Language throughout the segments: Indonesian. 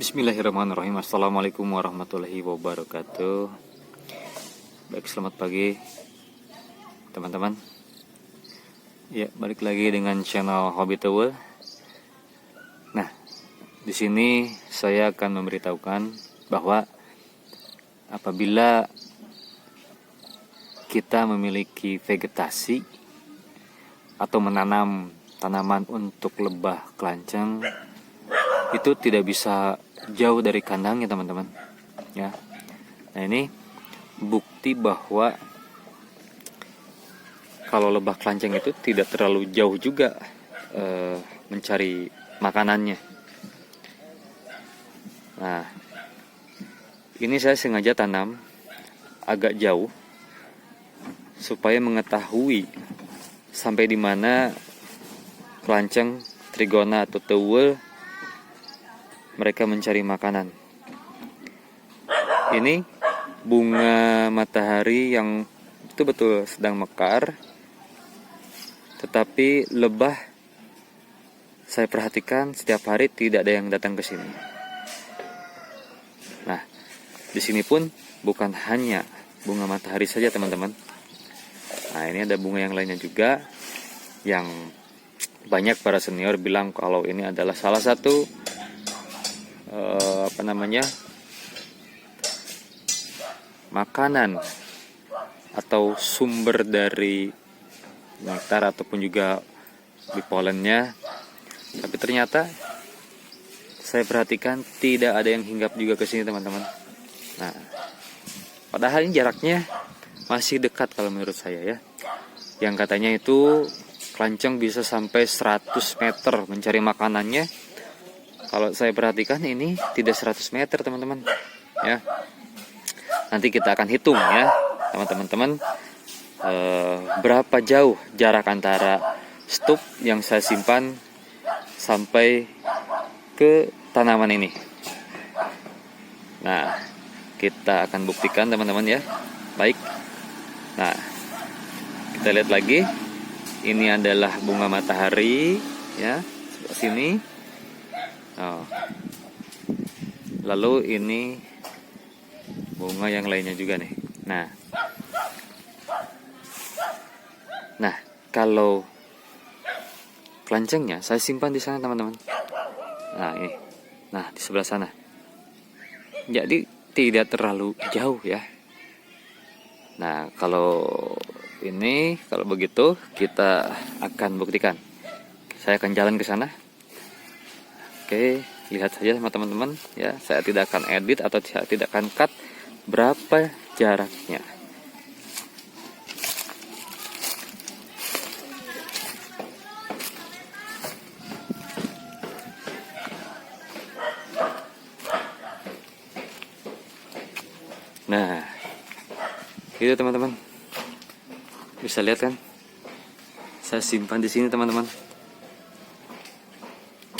Bismillahirrahmanirrahim. Assalamualaikum warahmatullahi wabarakatuh. Baik, selamat pagi teman-teman. Ya, balik lagi dengan channel Hobby Tower. Nah, di sini saya akan memberitahukan bahwa apabila kita memiliki vegetasi atau menanam tanaman untuk lebah kelanceng, itu tidak bisa jauh dari kandangnya teman-teman ya. Nah, ini bukti bahwa kalau lebah kelanceng itu tidak terlalu jauh juga mencari makanannya. Nah, ini saya sengaja tanam agak jauh supaya mengetahui sampai di mana kelanceng, trigona atau teuel mereka mencari makanan. Ini bunga matahari yang betul-betul sedang mekar, tetapi lebah saya perhatikan setiap hari tidak ada yang datang ke sini. Nah, di sini pun bukan hanya bunga matahari saja teman-teman. Nah, ini ada bunga yang lainnya juga yang banyak para senior bilang kalau ini adalah salah satu makanan atau sumber dari nektar ataupun juga di polennya. Tapi ternyata saya perhatikan tidak ada yang hinggap juga ke sini teman-teman. Nah, padahal ini jaraknya masih dekat kalau menurut saya ya. Yang katanya itu kelanceng bisa sampai 100 meter mencari makanannya. Kalau saya perhatikan ini tidak 100 meter teman-teman ya. Nanti kita akan hitung ya teman-teman, berapa jauh jarak antara stuk yang saya simpan sampai ke tanaman ini. Nah, kita akan buktikan teman-teman ya. Baik. Nah, kita lihat lagi. Ini adalah bunga matahari ya, sebelah sini. Oh. Lalu ini bunga yang lainnya juga nih. Nah, kalau kelancengnya saya simpan di sana teman-teman. Nah, ini. Nah, di sebelah sana. Jadi tidak terlalu jauh ya. Nah, kalau begitu kita akan buktikan. Saya akan jalan ke sana. Oke, lihat saja sama teman-teman ya. Saya tidak akan edit atau saya tidak akan cut berapa jaraknya. Nah, itu teman-teman. Bisa lihat kan? Saya simpan di sini teman-teman.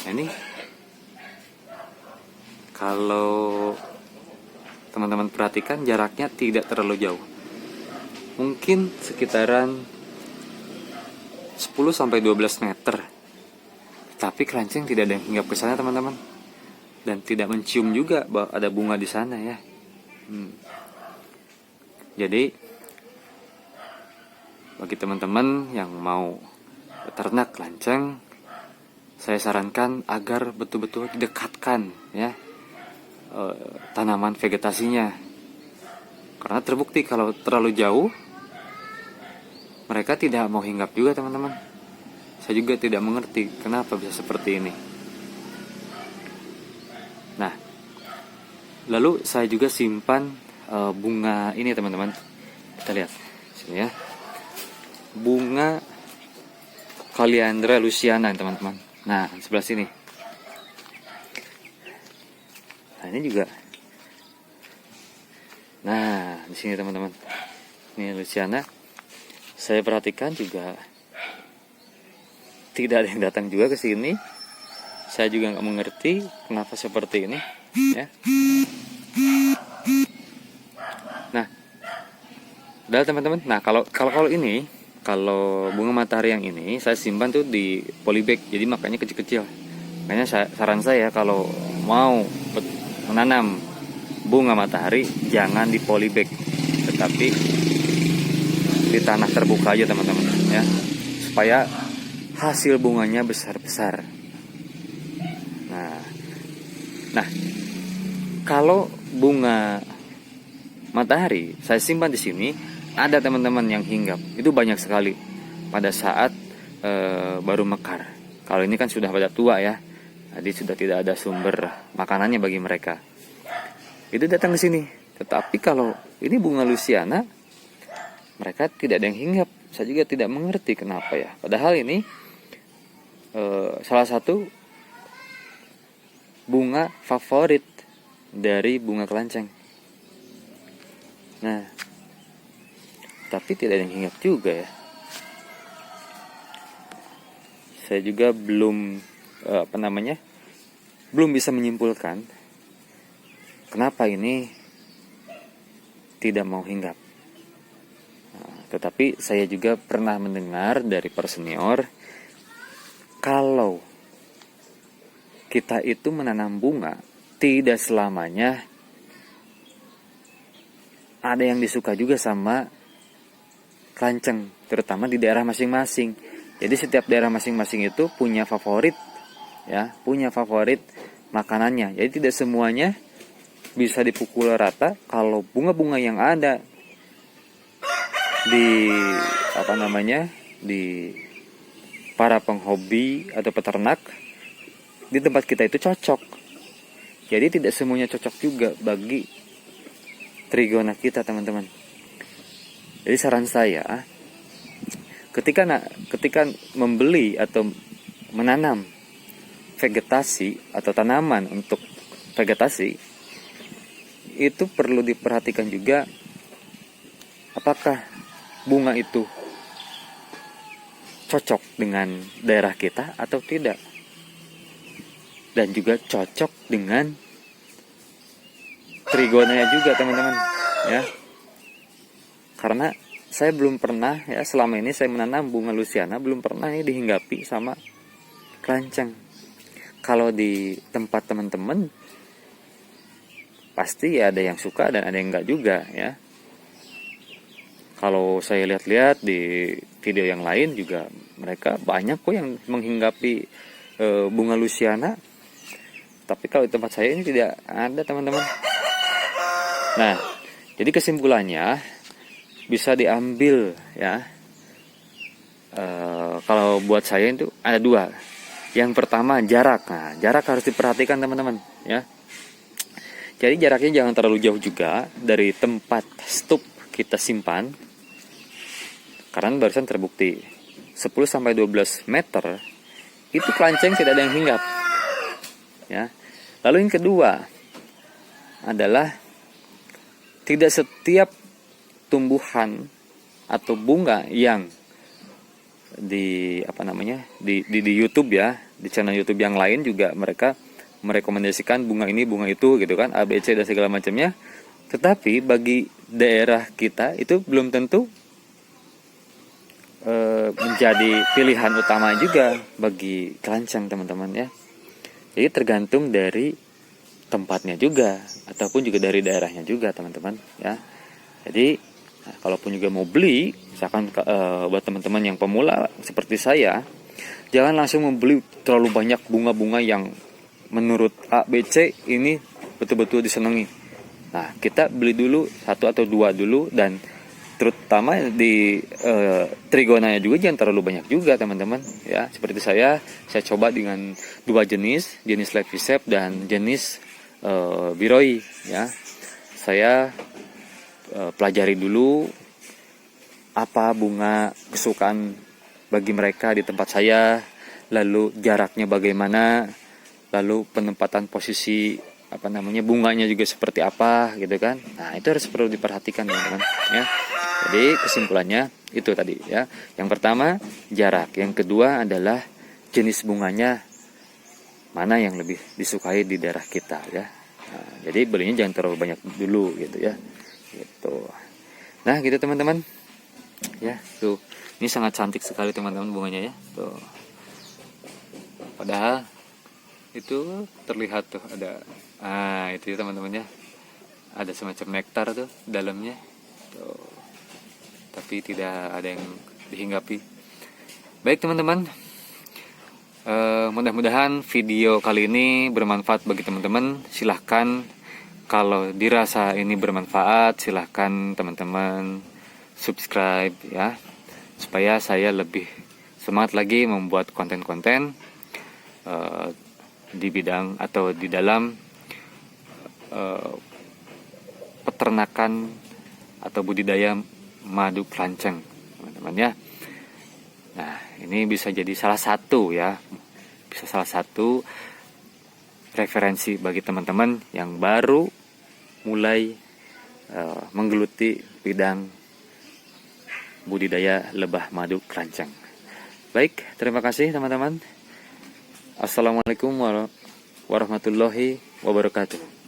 Nah, ini kalau teman-teman perhatikan jaraknya tidak terlalu jauh. Mungkin sekitaran 10-12 meter. Tapi kelanceng tidak ada yang hinggap ke sana teman-teman. Dan tidak mencium juga bahwa ada bunga di sana ya. Jadi bagi teman-teman yang mau beternak kelanceng, saya sarankan agar betul-betul didekatkan ya tanaman vegetasinya. Karena terbukti kalau terlalu jauh mereka tidak mau hinggap juga teman-teman. Saya juga tidak mengerti kenapa bisa seperti ini. Nah, lalu saya juga simpan bunga ini teman-teman. Kita lihat sini ya. Bunga Calliandra Luciana teman-teman. Nah, sebelah sini. Nah, ini juga. Nah, di sini teman-teman. Ini Luciana. Saya perhatikan juga tidak ada yang datang juga ke sini. Saya juga nggak mengerti kenapa seperti ini, ya. Nah, udah teman-teman. Nah, kalau ini, kalau bunga matahari yang ini saya simpan tuh di polybag, jadi makanya kecil-kecil. Makanya saran saya kalau mau menanam bunga matahari jangan di polybag, tetapi di tanah terbuka aja teman-teman ya, supaya hasil bunganya besar-besar. Nah, kalau bunga matahari saya simpan di sini, ada teman-teman yang hinggap, itu banyak sekali pada saat baru mekar. Kalau ini kan sudah pada tua ya, jadi sudah tidak ada sumber makanannya bagi mereka. Itu datang ke sini. Tetapi kalau ini bunga Louisiana, mereka tidak ada yang hinggap. Saya juga tidak mengerti kenapa ya. Padahal ini salah satu bunga favorit dari bunga kelanceng. Nah, tapi tidak ada yang hinggap juga ya. Saya juga belum belum bisa menyimpulkan kenapa ini tidak mau hinggap. Nah, tetapi saya juga pernah mendengar dari para senior, kalau kita itu menanam bunga, tidak selamanya ada yang disuka juga sama kelanceng, terutama di daerah masing-masing. Jadi setiap daerah masing-masing itu punya favorit ya, punya favorit makanannya. Jadi tidak semuanya bisa dipukul rata. Kalau bunga-bunga yang ada di di para penghobi atau peternak di tempat kita itu cocok. Jadi tidak semuanya cocok juga bagi trigona kita, teman-teman. Jadi saran saya, ketika membeli atau menanam vegetasi atau tanaman untuk vegetasi, itu perlu diperhatikan juga apakah bunga itu cocok dengan daerah kita atau tidak, dan juga cocok dengan trigonanya juga, teman-teman ya. Karena saya belum pernah ya, selama ini saya menanam bunga Louisiana belum pernah ini dihinggapi sama kelanceng. Kalau di tempat teman-teman pasti ya ada yang suka dan ada yang enggak juga ya. Kalau saya lihat-lihat di video yang lain juga mereka banyak kok yang menghinggapi bunga Louisiana. Tapi kalau di tempat saya ini tidak ada, teman-teman. Nah, jadi kesimpulannya bisa diambil ya. Kalau buat saya itu ada dua. Yang pertama jarak. Nah, jarak harus diperhatikan, teman-teman ya. Jadi jaraknya jangan terlalu jauh juga dari tempat stup kita simpan. Karena barusan terbukti 10-12 meter itu kelanceng tidak ada yang hinggap ya. Lalu yang kedua adalah tidak setiap tumbuhan atau bunga yang di di YouTube ya, di channel YouTube yang lain juga mereka merekomendasikan bunga ini, bunga itu gitu kan, A, B, C dan segala macamnya. Tetapi bagi daerah kita itu belum tentu menjadi pilihan utama juga bagi kelanceng, teman-teman ya. Jadi tergantung dari tempatnya juga ataupun juga dari daerahnya juga, teman-teman ya. Jadi kalaupun juga mau beli, misalkan buat teman-teman yang pemula seperti saya, jangan langsung membeli terlalu banyak bunga-bunga yang menurut A, B, C ini betul-betul disenangi. Nah, kita beli dulu 1 atau 2 dulu, dan terutama di trigonanya juga jangan terlalu banyak juga, teman-teman ya. Seperti saya coba dengan 2 jenis Levisep dan jenis Biroi ya. Saya pelajari dulu apa bunga kesukaan bagi mereka di tempat saya, lalu jaraknya bagaimana, lalu penempatan posisi bunganya juga seperti apa gitu kan. Nah, itu harus perlu diperhatikan, teman-teman ya. Jadi kesimpulannya itu tadi ya. Yang pertama jarak, yang kedua adalah jenis bunganya mana yang lebih disukai di daerah kita ya. Nah, jadi belinya jangan terlalu banyak dulu gitu ya. Gitu. Nah, gitu teman-teman. Ya, tuh. Ini sangat cantik sekali, teman-teman, bunganya ya. Tuh. Padahal itu terlihat tuh ada, itu ya teman-temannya, ada semacam nektar tuh dalamnya tuh, tapi tidak ada yang dihinggapi. Baik teman-teman, mudah-mudahan video kali ini bermanfaat bagi teman-teman. Silahkan kalau dirasa ini bermanfaat, silahkan teman-teman subscribe ya, supaya saya lebih semangat lagi membuat konten-konten di bidang atau di dalam peternakan atau budidaya madu kelanceng, teman-teman ya. Nah, ini bisa jadi salah satu ya, bisa salah satu referensi bagi teman-teman yang baru mulai menggeluti bidang budidaya lebah madu kelanceng. Baik, terima kasih teman-teman. Assalamualaikum warahmatullahi wabarakatuh.